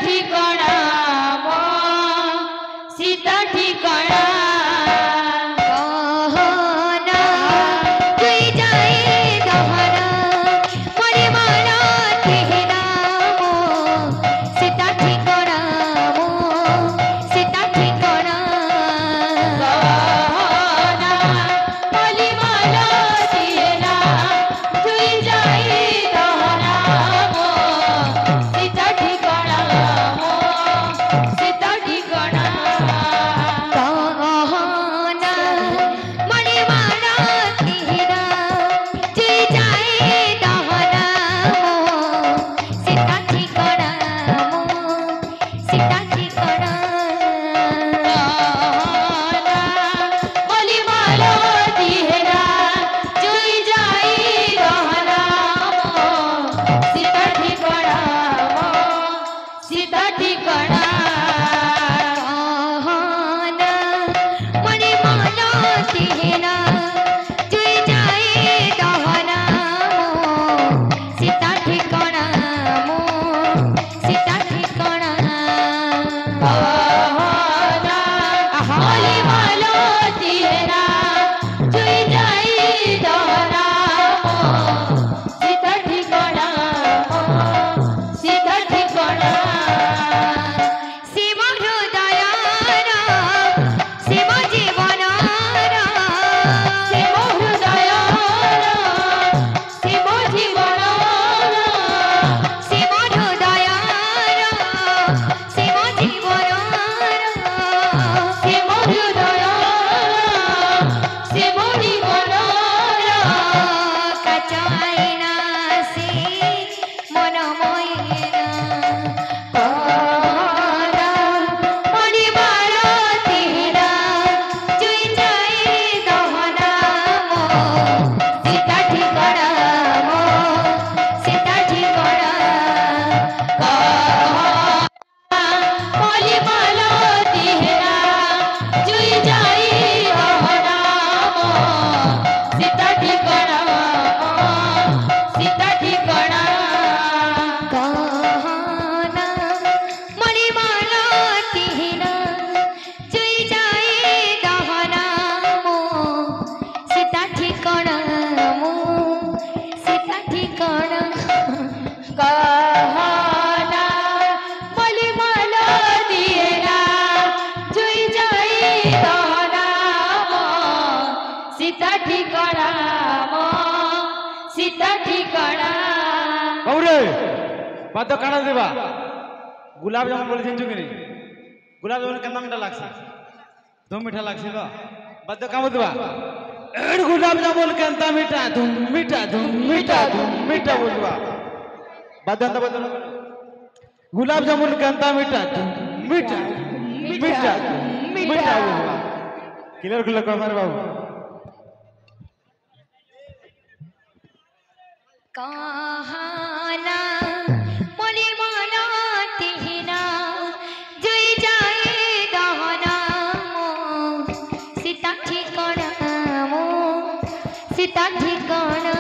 ठिकाणा मो सीता ठिकाणा सीता ठिकाणा मो सीता ठिकाणा बाबूरे बात काना देबा गुलाब जामुन बोले छिन कि गुलाब जामुन केतना मीठा लागছে तुम मीठा लागছে तो बात काम देबा एड गुलाब जामुन केतना मीठा तुम मीठा बोलबा बात अंत बदल गुलाब जामुन केतना मीठा तुम मीठा बोलबा क्लियर कर मारे बाबू कहाना मोली माना तिहना जुई जाए दहना मो सीता ठिकाणा मो सीता ठिकाणा